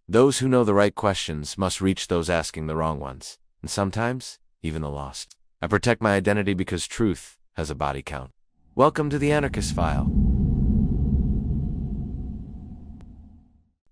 Those who know the right questions must reach those asking the wrong ones, and sometimes even the lost. I protect my identity because truth has a body count. Welcome to the Anarchist File.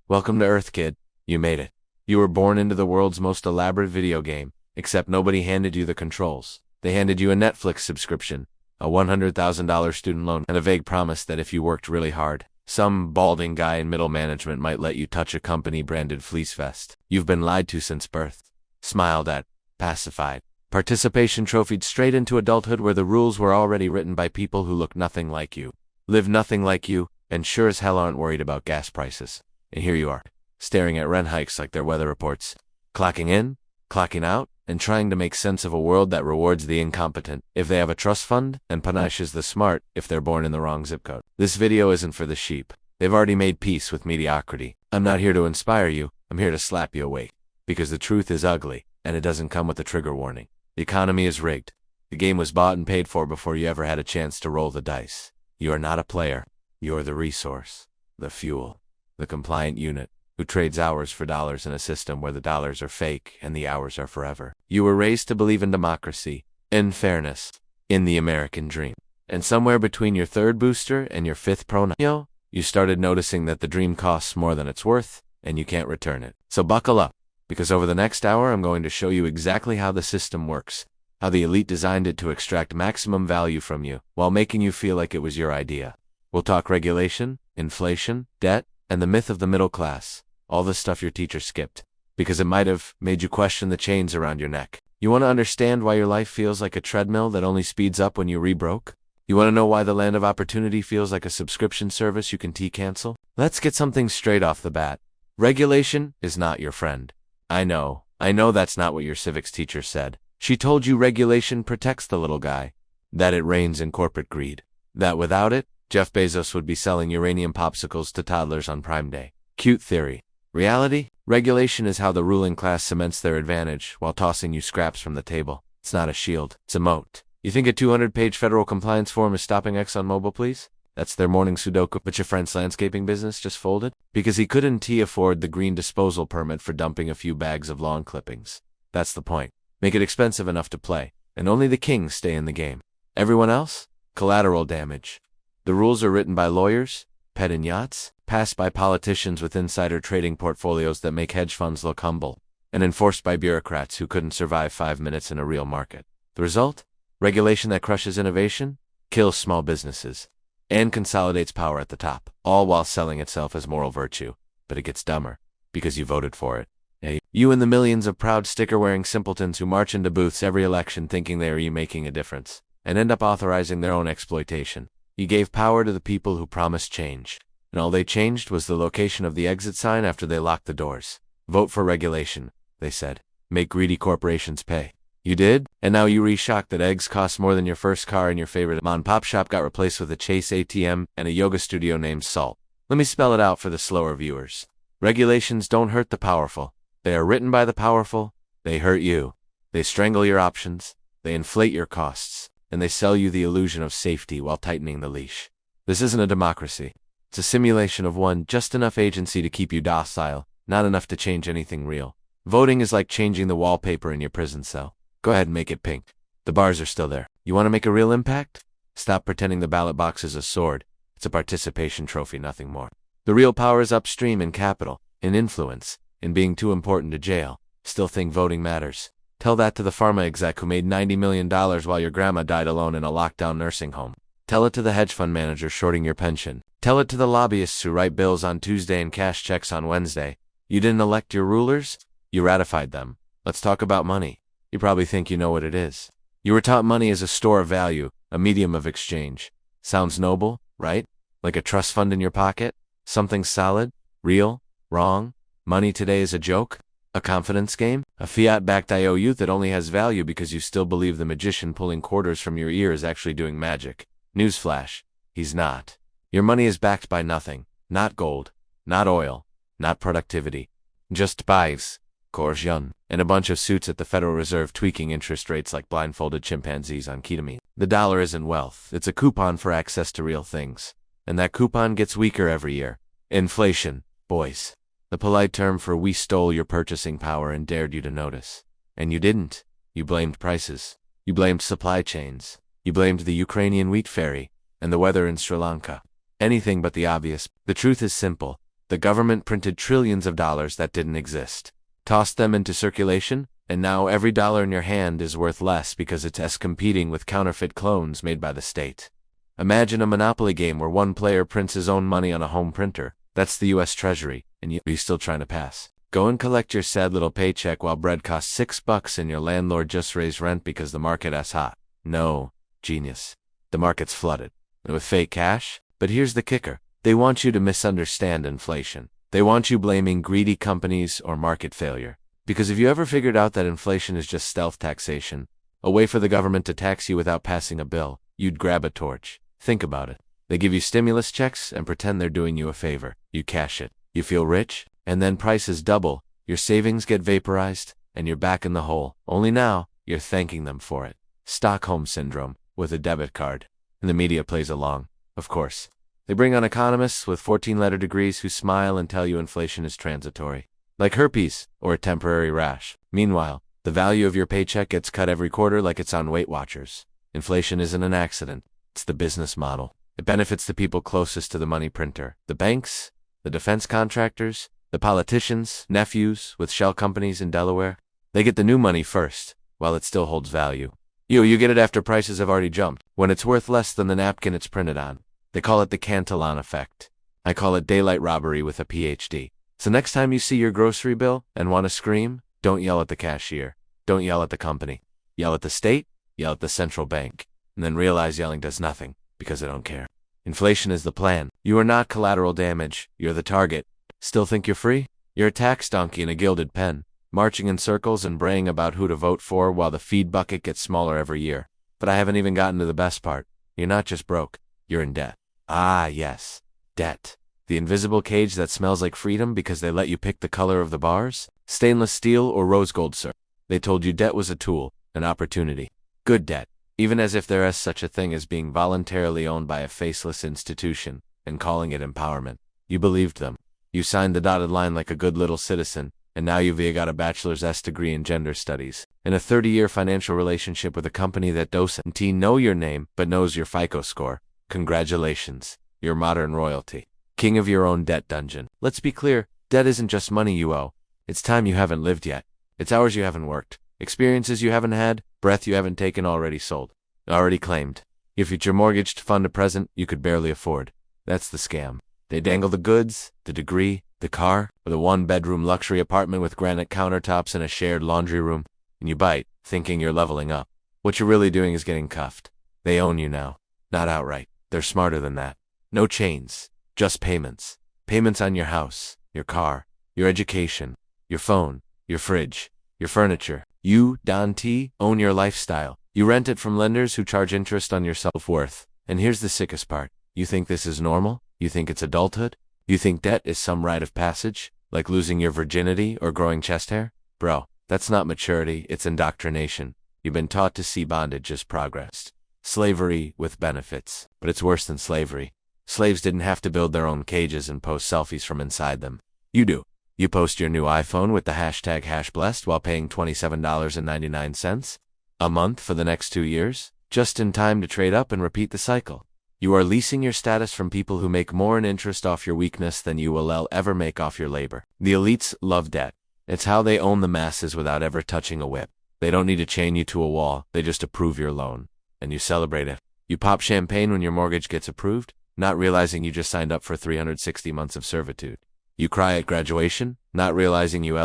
Welcome to Earth, kid. You made it. You were born into the world's most elaborate video game, except nobody handed you the controls. They handed you a Netflix subscription, a $100,000 student loan, and a vague promise that if you worked really hard, some balding guy in middle management might let you touch a company-branded fleece vest. You've been lied to since birth, smiled at, pacified, participation trophied straight into adulthood where the rules were already written by people who look nothing like you, live nothing like you, and sure as hell aren't worried about gas prices. And here you are, staring at rent hikes like they're weather reports, clocking in, clocking out, and trying to make sense of a world that rewards the incompetent if they have a trust fund and punishes the smart if they're born in the wrong zip code. This video isn't for the sheep. They've already made peace with mediocrity. I'm not here to inspire you. I'm here to slap you awake. Because the truth is ugly, and it doesn't come with a trigger warning. The economy is rigged. The game was bought and paid for before you ever had a chance to roll the dice. You are not a player. You are the resource, the fuel, the compliant unit, who trades hours for dollars in a system where the dollars are fake and the hours are forever. You were raised to believe in democracy, in fairness, in the American dream. And somewhere between your third booster and your fifth prono, you started noticing that the dream costs more than it's worth, and you can't return it. So buckle up, because over the next hour I'm going to show you exactly how the system works, how the elite designed it to extract maximum value from you, while making you feel like it was your idea. We'll talk regulation, inflation, debt, and the myth of the middle class, all the stuff your teacher skipped, because it might have made you question the chains around your neck. You want to understand why your life feels like a treadmill that only speeds up when you rebroke? You want to know why the land of opportunity feels like a subscription service you can cancel? Let's get something straight off the bat. Regulation is not your friend. I know that's not what your civics teacher said. She told you regulation protects the little guy, that it reins in corporate greed, that without it, Jeff Bezos would be selling uranium popsicles to toddlers on Prime Day. Cute theory. Reality? Regulation is how the ruling class cements their advantage while tossing you scraps from the table. It's not a shield, it's a moat. You think a 200-page federal compliance form is stopping ExxonMobil, please? That's their morning Sudoku, but your friend's landscaping business just folded? Because he couldn't afford the green disposal permit for dumping a few bags of lawn clippings. That's the point. Make it expensive enough to play, and only the kings stay in the game. Everyone else? Collateral damage. The rules are written by lawyers, pet in yachts, passed by politicians with insider trading portfolios that make hedge funds look humble, and enforced by bureaucrats who couldn't survive 5 minutes in a real market. The result? Regulation that crushes innovation, kills small businesses, and consolidates power at the top, all while selling itself as moral virtue. But it gets dumber, because you voted for it. You and the millions of proud sticker-wearing simpletons who march into booths every election thinking they are you making a difference, and end up authorizing their own exploitation. You gave power to the people who promised change, and all they changed was the location of the exit sign after they locked the doors. Vote for regulation, they said. Make greedy corporations pay. You did? And now you re-shocked that eggs cost more than your first car and your favorite mom-and-pop shop got replaced with a Chase ATM and a yoga studio named Salt. Let me spell it out for the slower viewers. Regulations don't hurt the powerful. They are written by the powerful. They hurt you. They strangle your options. They inflate your costs. And they sell you the illusion of safety while tightening the leash. This isn't a democracy. It's a simulation of one, just enough agency to keep you docile, not enough to change anything real. Voting is like changing the wallpaper in your prison cell. Go ahead and make it pink. The bars are still there. You want to make a real impact? Stop pretending the ballot box is a sword. It's a participation trophy, nothing more. The real power is upstream in capital, in influence, in being too important to jail. Still think voting matters. Tell that to the pharma exec who made $90 million while your grandma died alone in a lockdown nursing home. Tell it to the hedge fund manager shorting your pension. Tell it to the lobbyists who write bills on Tuesday and cash checks on Wednesday. You didn't elect your rulers? You ratified them. Let's talk about money. You probably think you know what it is. You were taught money is a store of value, a medium of exchange. Sounds noble, right? Like a trust fund in your pocket? Something solid? Real? Wrong? Money today is a joke? A confidence game? A fiat-backed IOU that only has value because you still believe the magician pulling quarters from your ear is actually doing magic. Newsflash, he's not. Your money is backed by nothing. Not gold, not oil, not productivity. Just bives, coercion, and a bunch of suits at the Federal Reserve tweaking interest rates like blindfolded chimpanzees on ketamine. The dollar isn't wealth. It's a coupon for access to real things. And that coupon gets weaker every year. Inflation, boys. the polite term for we stole your purchasing power and dared you to notice. And you didn't. You blamed prices. You blamed supply chains. You blamed the Ukrainian wheat ferry and the weather in Sri Lanka. Anything but the obvious. The truth is simple. The government printed trillions of dollars that didn't exist, tossed them into circulation, and now every dollar in your hand is worth less because it's competing with counterfeit clones made by the state. Imagine a Monopoly game where one player prints his own money on a home printer. That's the U.S. Treasury, and you're still trying to pass. Go and collect your sad little paycheck while bread costs $6 and your landlord just raised rent because the market is hot. No, genius. The market's flooded with fake cash. But here's the kicker. They want you to misunderstand inflation. They want you blaming greedy companies or market failure. Because if you ever figured out that inflation is just stealth taxation, a way for the government to tax you without passing a bill, you'd grab a torch. Think about it. They give you stimulus checks and pretend they're doing you a favor. You cash it. You feel rich, and then prices double, your savings get vaporized, and you're back in the hole. Only now, you're thanking them for it. Stockholm Syndrome, with a debit card. And the media plays along, of course. They bring on economists with 14-letter degrees who smile and tell you inflation is transitory, like herpes or a temporary rash. Meanwhile, the value of your paycheck gets cut every quarter like it's on Weight Watchers. Inflation isn't an accident. It's the business model. It benefits the people closest to the money printer. The banks, the defense contractors, the politicians, nephews with shell companies in Delaware. They get the new money first, while it still holds value. You get it after prices have already jumped, when it's worth less than the napkin it's printed on. They call it the Cantillon effect. I call it daylight robbery with a PhD. So next time you see your grocery bill and want to scream, don't yell at the cashier. Don't yell at the company. Yell at the state, yell at the central bank. And then realize yelling does nothing, because they don't care. Inflation is the plan. You are not collateral damage. You're the target. Still think you're free? You're a tax donkey in a gilded pen, marching in circles and braying about who to vote for while the feed bucket gets smaller every year. But I haven't even gotten to the best part. You're not just broke. You're in debt. Ah, yes. Debt. The invisible cage that smells like freedom because they let you pick the color of the bars? Stainless steel or rose gold, sir. They told you debt was a tool, an opportunity. Good debt. Even as if there is such a thing as being voluntarily owned by a faceless institution and calling it empowerment. You believed them. You signed the dotted line like a good little citizen, and now you've got a bachelor's degree in gender studies and a 30-year financial relationship with a company that doesn't know your name but knows your FICO score. Congratulations. You're modern royalty. King of your own debt dungeon. Let's be clear, debt isn't just money you owe. It's time you haven't lived yet. It's hours you haven't worked. Experiences you haven't had, breath you haven't taken, already sold, already claimed. Your future mortgage to fund a present you could barely afford. That's the scam. They dangle the goods, the degree, the car, or the one-bedroom luxury apartment with granite countertops and a shared laundry room, and you bite, thinking you're leveling up. What you're really doing is getting cuffed. They own you now. Not outright. They're smarter than that. No chains, just payments. Payments on your house, your car, your education, your phone, your fridge, your furniture. You, Don T., own your lifestyle. You rent it from lenders who charge interest on your self-worth. And here's the sickest part. You think this is normal? You think it's adulthood? You think debt is some rite of passage, like losing your virginity or growing chest hair? Bro, that's not maturity, it's indoctrination. You've been taught to see bondage as progress. Slavery with benefits. But it's worse than slavery. Slaves didn't have to build their own cages and post selfies from inside them. You do. You post your new iPhone with the hashtag #blessed while paying $27.99 a month for the next 2 years, just in time to trade up and repeat the cycle. You are leasing your status from people who make more in interest off your weakness than you will ever make off your labor. The elites love debt. It's how they own the masses without ever touching a whip. They don't need to chain you to a wall, they just approve your loan. And you celebrate it. You pop champagne when your mortgage gets approved, not realizing you just signed up for 360 months of servitude. You cry at graduation, not realizing you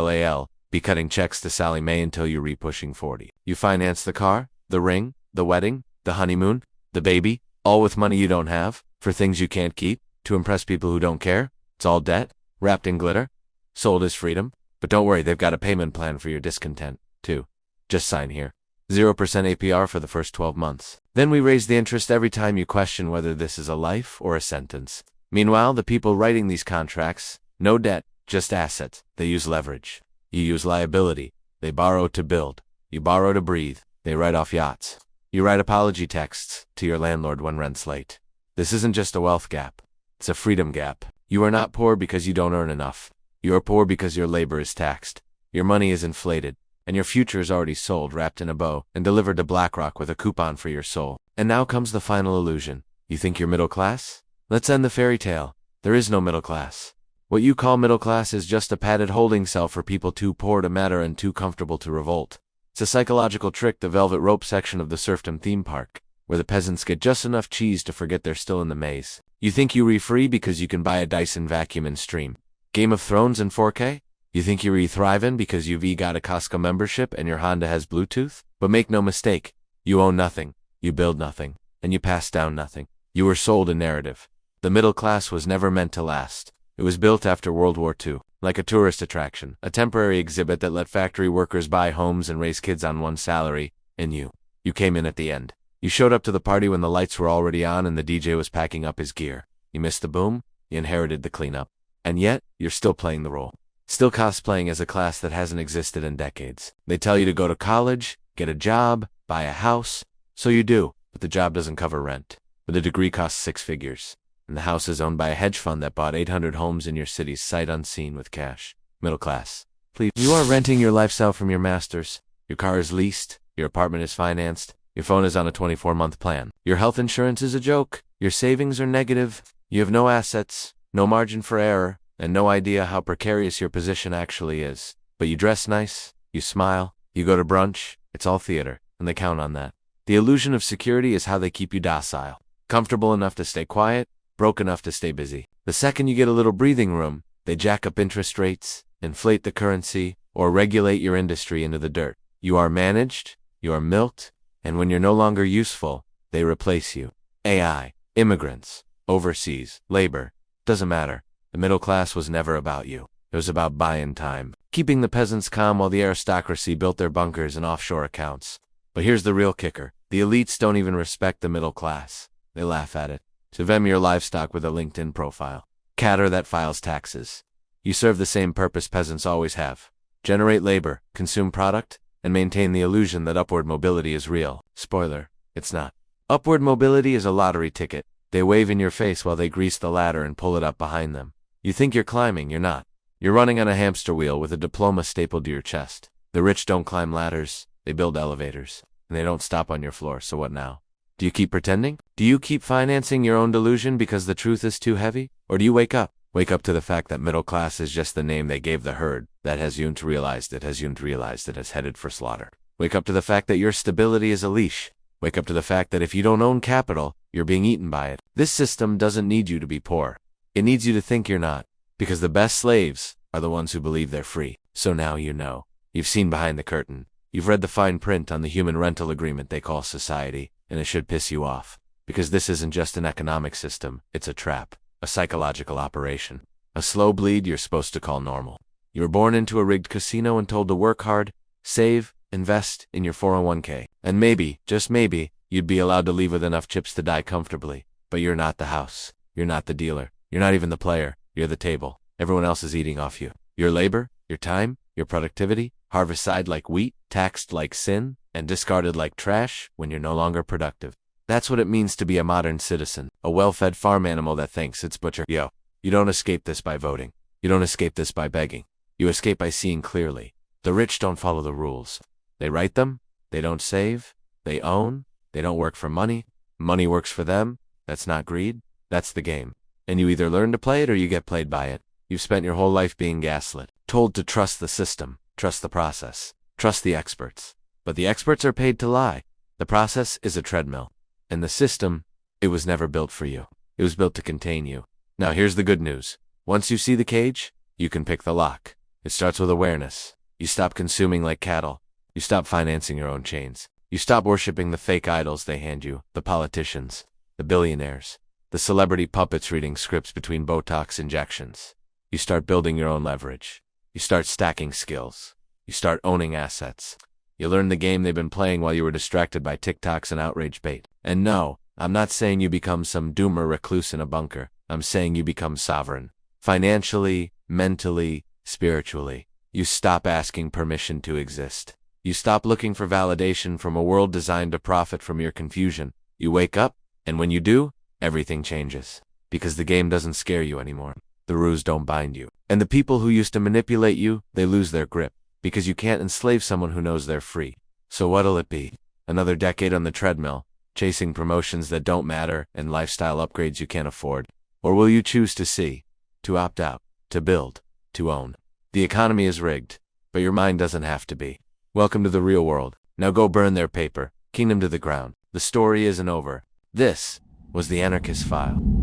be cutting checks to Sally Mae until you pushing 40. You finance the car, the ring, the wedding, the honeymoon, the baby, all with money you don't have, for things you can't keep, to impress people who don't care. It's all debt, wrapped in glitter, sold as freedom. But don't worry, they've got a payment plan for your discontent, too. Just sign here. 0% APR for the first 12 months. Then we raise the interest every time you question whether this is a life or a sentence. Meanwhile, the people writing these contracts, no debt, just assets. They use leverage. You use liability. They borrow to build. You borrow to breathe. They write off yachts. You write apology texts to your landlord when rent's late. This isn't just a wealth gap. It's a freedom gap. You are not poor because you don't earn enough. You are poor because your labor is taxed, your money is inflated, and your future is already sold, wrapped in a bow, and delivered to BlackRock with a coupon for your soul. And now comes the final illusion. You think you're middle class? Let's end the fairy tale. There is no middle class. What you call middle class is just a padded holding cell for people too poor to matter and too comfortable to revolt. It's a psychological trick, the velvet rope section of the serfdom theme park, where the peasants get just enough cheese to forget they're still in the maze. You think you're free because you can buy a Dyson vacuum and stream Game of Thrones in 4K? You think you're thriving because you've got a Costco membership and your Honda has Bluetooth? But make no mistake, you own nothing, you build nothing, and you pass down nothing. You were sold a narrative. The middle class was never meant to last. It was built after World War II, like a tourist attraction, a temporary exhibit that let factory workers buy homes and raise kids on one salary, and you came in at the end. You showed up to the party when the lights were already on and the DJ was packing up his gear. You missed the boom, you inherited the cleanup. And yet, you're still playing the role. Still cosplaying as a class that hasn't existed in decades. They tell you to go to college, get a job, buy a house. So you do, but the job doesn't cover rent. But the degree costs 6 figures. And the house is owned by a hedge fund that bought 800 homes in your city sight unseen with cash. Middle class. Please. You are renting your lifestyle from your masters. Your car is leased. Your apartment is financed. Your phone is on a 24-month plan. Your health insurance is a joke. Your savings are negative. You have no assets, no margin for error, and no idea how precarious your position actually is. But you dress nice, you smile, you go to brunch. It's all theater, and they count on that. The illusion of security is how they keep you docile. Comfortable enough to stay quiet, broke enough to stay busy. The second you get a little breathing room, they jack up interest rates, inflate the currency, or regulate your industry into the dirt. You are managed, you are milked, and when you're no longer useful, they replace you. AI, immigrants, overseas, labor, doesn't matter. The middle class was never about you. It was about buying time, keeping the peasants calm while the aristocracy built their bunkers and offshore accounts. But here's the real kicker. The elites don't even respect the middle class. They laugh at it. To them, your livestock with a LinkedIn profile. Catter that files taxes. You serve the same purpose peasants always have. Generate labor, consume product, and maintain the illusion that upward mobility is real. Spoiler, it's not. Upward mobility is a lottery ticket. They wave in your face while they grease the ladder and pull it up behind them. You think you're climbing, you're not. You're running on a hamster wheel with a diploma stapled to your chest. The rich don't climb ladders, they build elevators. And they don't stop on your floor, so what now? Do you keep pretending? Do you keep financing your own delusion because the truth is too heavy? Or do you wake up? Wake up to the fact that middle class is just the name they gave the herd that has realized it has headed for slaughter. Wake up to the fact that your stability is a leash. Wake up to the fact that if you don't own capital, you're being eaten by it. This system doesn't need you to be poor. It needs you to think you're not. Because the best slaves are the ones who believe they're free. So now you know. You've seen behind the curtain. You've read the fine print on the human rental agreement they call society, and it should piss you off. Because this isn't just an economic system, it's a trap, a psychological operation, a slow bleed you're supposed to call normal. You were born into a rigged casino and told to work hard, save, invest in your 401k. And maybe, just maybe, you'd be allowed to leave with enough chips to die comfortably. But you're not the house. You're not the dealer. You're not even the player. You're the table. Everyone else is eating off you. Your labor, your time, your productivity, harvested like wheat, taxed like sin, and discarded like trash when you're no longer productive. That's what it means to be a modern citizen, a well-fed farm animal that thinks its butcher. Yo, you don't escape this by voting. You don't escape this by begging. You escape by seeing clearly. The rich don't follow the rules. They write them. They don't save. They own. They don't work for money. Money works for them. That's not greed. That's the game. And you either learn to play it or you get played by it. You've spent your whole life being gaslit, told to trust the system, trust the process, trust the experts. But the experts are paid to lie. The process is a treadmill. And the system, it was never built for you. It was built to contain you. Now here's the good news. Once you see the cage, you can pick the lock. It starts with awareness. You stop consuming like cattle. You stop financing your own chains. You stop worshiping the fake idols they hand you, the politicians, the billionaires, the celebrity puppets reading scripts between Botox injections. You start building your own leverage. You start stacking skills. You start owning assets. You learn the game they've been playing while you were distracted by TikToks and outrage bait. And no, I'm not saying you become some doomer recluse in a bunker. I'm saying you become sovereign. Financially, mentally, spiritually. You stop asking permission to exist. You stop looking for validation from a world designed to profit from your confusion. You wake up, and when you do, everything changes. Because the game doesn't scare you anymore. the rules don't bind you. And the people who used to manipulate you, they lose their grip, because you can't enslave someone who knows they're free. So what'll it be? Another decade on the treadmill, chasing promotions that don't matter and lifestyle upgrades you can't afford? Or will you choose to see, to opt out, to build, to own? The economy is rigged, but your mind doesn't have to be. Welcome to the real world. Now go burn their paper, kingdom to the ground. The story isn't over. This was the Anarchist File.